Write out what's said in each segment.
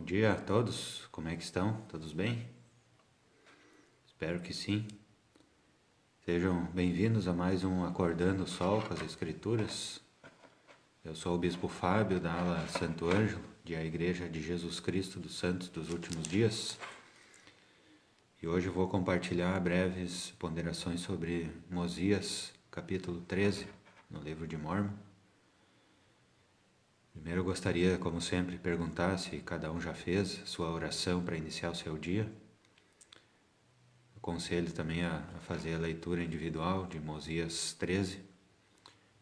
dia a todos, como é que estão? Todos bem? Espero que sim. Sejam bem-vindos a mais um Acordando o Sol com as Escrituras. Eu sou o Bispo Fábio da ala Santo Ângelo, da Igreja de Jesus Cristo dos Santos dos Últimos Dias. E hoje eu vou compartilhar breves ponderações sobre Mosias, capítulo 13, no livro de Mórmon. Primeiro eu gostaria, como sempre, perguntar se cada um já fez sua oração para iniciar o seu dia. Aconselho também a fazer a leitura individual de Mosias 13,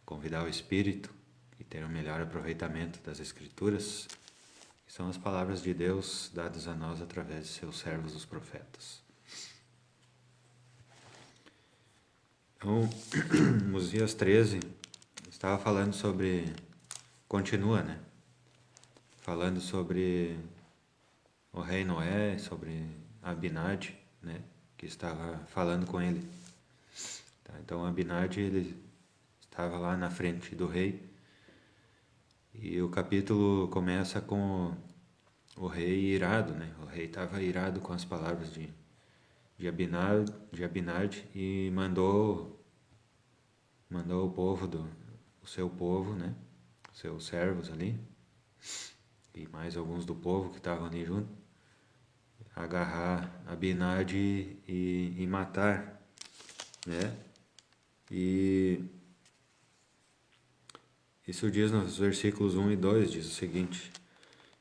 convidar o Espírito e ter um melhor aproveitamento das Escrituras, que são as palavras de Deus dadas a nós através de seus servos, os profetas. Então, Mosias 13 estava falando sobre... Continua, né? Falando sobre o rei Noé, sobre Abinad, né? Que estava falando com ele. Tá? Então Abinad, ele estava lá na frente do rei. E o capítulo começa com o rei irado, né? O rei estava irado com as palavras de Abinad e mandou o povo o seu povo, né? Seus servos ali, e mais alguns do povo que estavam ali junto, agarrar Abinad e matar, né? E isso diz nos versículos 1 e 2, diz o seguinte: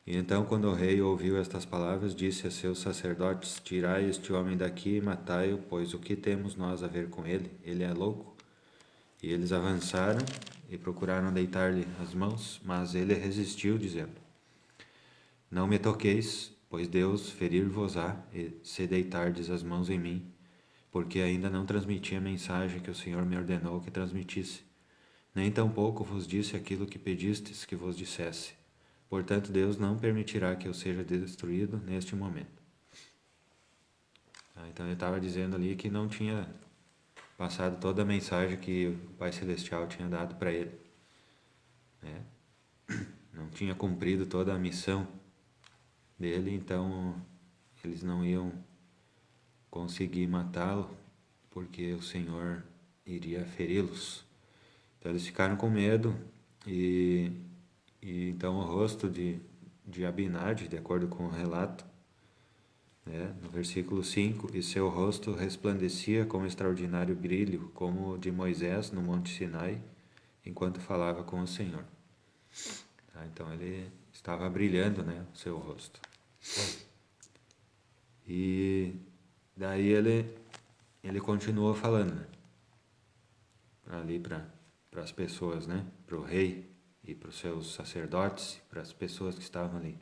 E então, quando o rei ouviu estas palavras, disse a seus sacerdotes: Tirai este homem daqui e matai-o, pois o que temos nós a ver com ele? Ele é louco. E eles avançaram e procuraram deitar-lhe as mãos, mas ele resistiu, dizendo: Não me toqueis, pois Deus ferir-vos-á, se deitardes as mãos em mim, porque ainda não transmiti a mensagem que o Senhor me ordenou que transmitisse. Nem tampouco vos disse aquilo que pedistes que vos dissesse. Portanto, Deus não permitirá que eu seja destruído neste momento. Então ele estava dizendo ali que não tinha passado toda a mensagem que o Pai Celestial tinha dado para ele, né? Não tinha cumprido toda a missão dele, então eles não iam conseguir matá-lo, porque o Senhor iria feri-los. Então eles ficaram com medo e então o rosto de Abinad, de acordo com o relato, né, no versículo 5, e seu rosto resplandecia com extraordinário brilho, como o de Moisés no Monte Sinai, enquanto falava com o Senhor. Tá, então ele estava brilhando, né, o seu rosto. E daí ele continuou falando, né, ali para as pessoas, né, para o rei e para os seus sacerdotes, para as pessoas que estavam ali.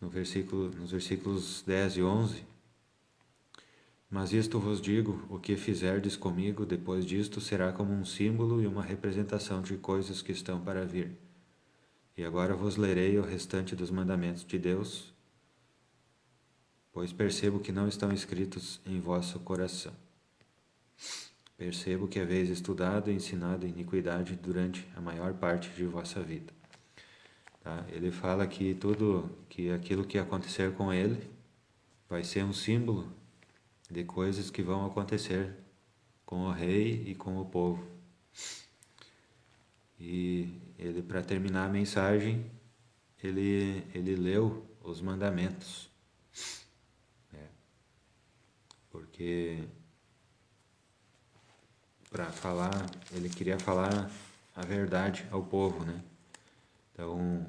Nos versículos 10 e 11, Mas isto vos digo, o que fizerdes comigo depois disto será como um símbolo e uma representação de coisas que estão para vir. E agora vos lerei o restante dos mandamentos de Deus, pois percebo que não estão escritos em vosso coração. Percebo que haveis estudado e ensinado iniquidade durante a maior parte de vossa vida. Tá? Ele fala que aquilo que acontecer com ele vai ser um símbolo de coisas que vão acontecer com o rei e com o povo. E ele, para terminar a mensagem, ele leu os mandamentos, né? Porque para falar, ele queria falar a verdade ao povo, né? Então,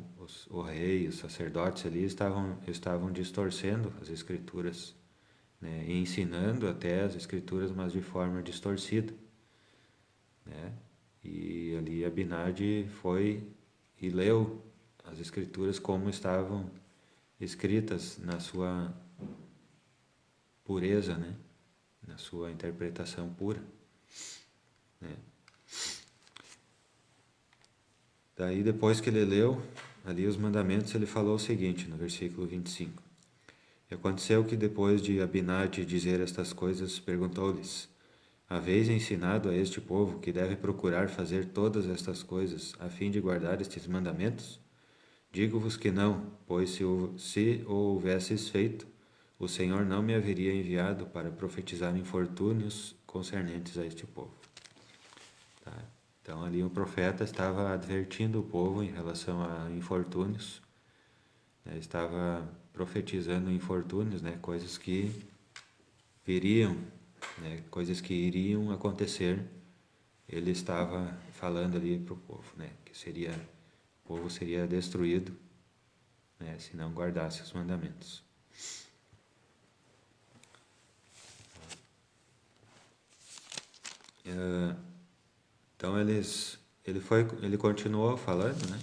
o rei e os sacerdotes ali estavam distorcendo as escrituras, né? E ensinando até as escrituras, mas de forma distorcida, né? E ali Abinad foi e leu as escrituras como estavam escritas na sua pureza, né? Na sua interpretação pura, né? Daí, depois que ele leu ali os mandamentos, ele falou o seguinte, no versículo 25. E aconteceu que depois de Abinad dizer estas coisas, perguntou-lhes: Haveis ensinado a este povo que deve procurar fazer todas estas coisas, a fim de guardar estes mandamentos? Digo-vos que não, pois se o houvesses feito, o Senhor não me haveria enviado para profetizar infortúnios concernentes a este povo. Tá? Então ali o profeta estava advertindo o povo em relação a infortúnios, né? Estava profetizando infortúnios, né? Coisas que viriam, né? Coisas que iriam acontecer. Ele estava falando ali para o povo, né? Que o povo seria destruído, né? Se não guardasse os mandamentos. Então ele continuou falando, né?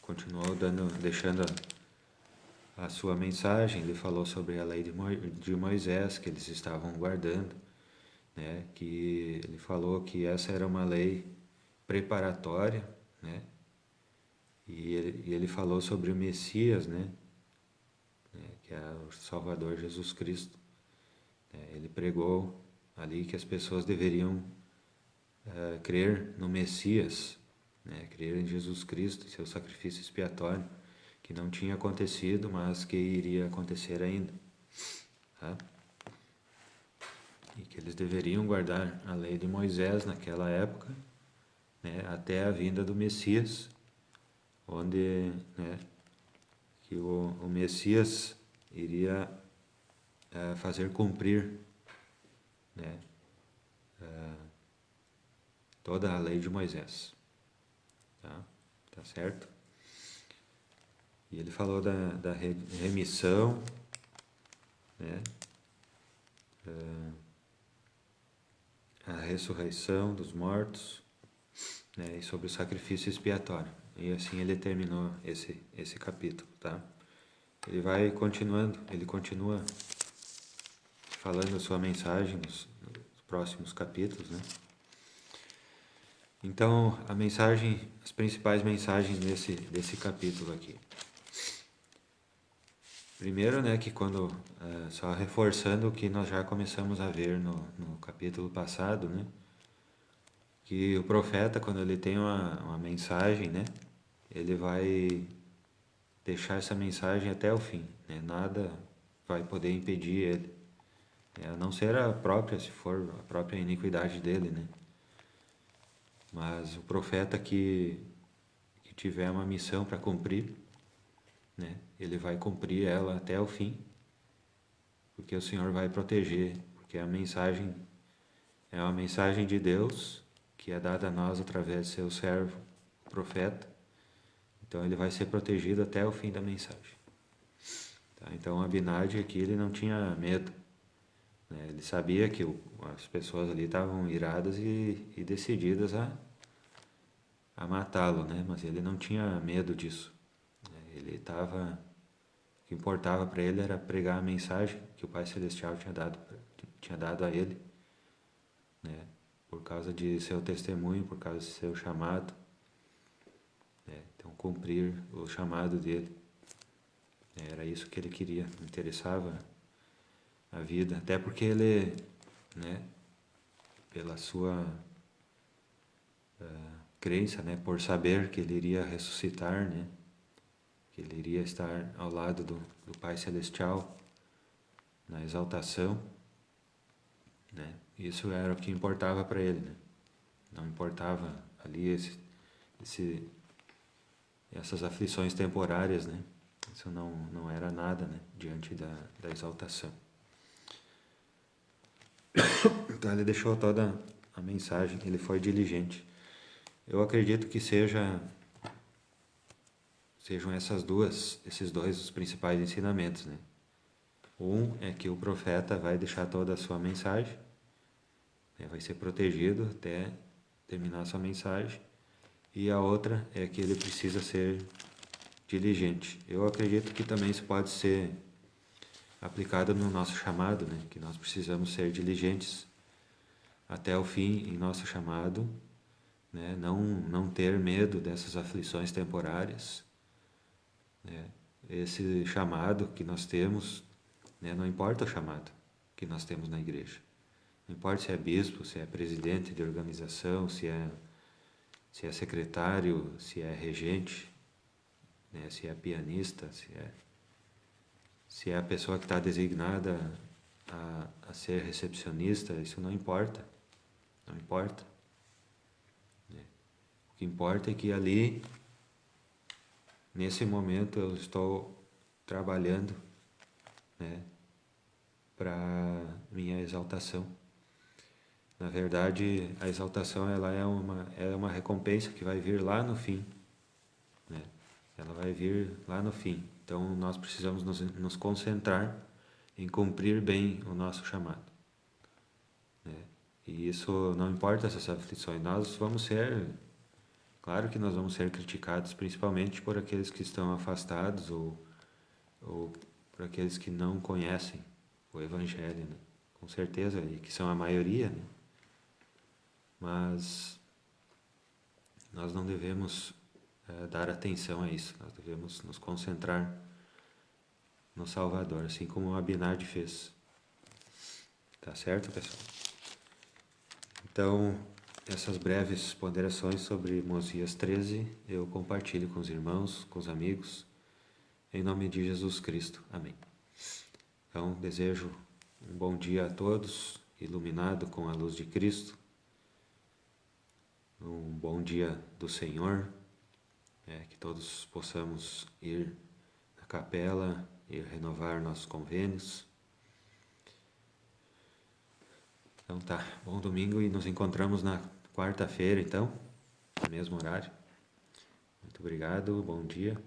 Continuou deixando a sua mensagem. Ele falou sobre a lei de Moisés que eles estavam guardando, né? Que ele falou que essa era uma lei preparatória, né? E ele falou sobre o Messias, né? Que é o Salvador Jesus Cristo. Ele pregou ali que as pessoas deveriam crer no Messias, né? Crer em Jesus Cristo, seu sacrifício expiatório, que não tinha acontecido, mas que iria acontecer ainda. Tá? E que eles deveriam guardar a lei de Moisés naquela época, né? Até a vinda do Messias, onde, né, que o Messias iria fazer cumprir, né, toda a lei de Moisés. Tá certo? E ele falou da remissão, né, a ressurreição dos mortos, né, e sobre o sacrifício expiatório. E assim ele terminou esse capítulo, tá? Ele continua falando a sua mensagem nos próximos capítulos, né? Então, as principais mensagens desse capítulo aqui. Primeiro, né, que só reforçando o que nós já começamos a ver no capítulo passado, né, que o profeta, quando ele tem uma mensagem, né, ele vai deixar essa mensagem até o fim, né, nada vai poder impedir ele, né, a não ser se for a própria iniquidade dele, né, mas o profeta que tiver uma missão para cumprir, né, ele vai cumprir ela até o fim, porque o Senhor vai proteger, porque a mensagem é uma mensagem de Deus que é dada a nós através de seu servo, o profeta. Então ele vai ser protegido até o fim da mensagem. Tá? Então Abinadi aqui ele não tinha medo, né? Ele sabia que as pessoas ali estavam iradas e decididas a matá-lo, né? Mas ele não tinha medo disso, né? O que importava para ele era pregar a mensagem que o Pai Celestial tinha dado a ele, né? Por causa de seu testemunho, por causa de seu chamado, né? Então cumprir o chamado dele, era isso que ele queria, não interessava a vida, até porque ele, né, pela sua crença, né, por saber que ele iria ressuscitar, né, que ele iria estar ao lado do Pai Celestial na exaltação, né, isso era o que importava para ele, né, não importava ali essas aflições temporárias, né, isso não era nada, né, diante da exaltação. Então ele deixou toda a mensagem, ele foi diligente. Eu acredito que sejam esses dois os principais ensinamentos, né? Um é que o profeta vai deixar toda a sua mensagem, né? Vai ser protegido até terminar a sua mensagem. E a outra é que ele precisa ser diligente. Eu acredito que também isso pode ser aplicado no nosso chamado, né? Que nós precisamos ser diligentes até o fim em nosso chamado, né? Não ter medo dessas aflições temporárias, né? Esse chamado que nós temos, né? Não importa o chamado que nós temos na igreja, não importa se é bispo, se é presidente de organização, se é secretário, se é regente, né? Se é pianista, se é a pessoa que está designada a ser recepcionista, isso não importa. Não importa. Né? O que importa é que ali, nesse momento, eu estou trabalhando, né, para minha exaltação. Na verdade, a exaltação ela é uma recompensa que vai vir lá no fim, né? Ela vai vir lá no fim. Então, nós precisamos nos concentrar em cumprir bem o nosso chamado, né? E isso não importa essas aflições. Nós vamos ser, claro que nós vamos ser criticados, principalmente por aqueles que estão afastados ou por aqueles que não conhecem o Evangelho, né? Com certeza, e que são a maioria, né? Mas nós não devemos dar atenção a isso. Nós devemos nos concentrar no Salvador, assim como o Abinadi fez. Tá certo, pessoal? Então, essas breves ponderações sobre Mosias 13 eu compartilho com os irmãos, com os amigos, em nome de Jesus Cristo. Amém. Então, desejo um bom dia a todos, iluminado com a luz de Cristo. Um bom dia do Senhor, que todos possamos ir na capela e renovar nossos convênios. Então tá, bom domingo e nos encontramos na quarta-feira então, no mesmo horário. Muito obrigado, bom dia.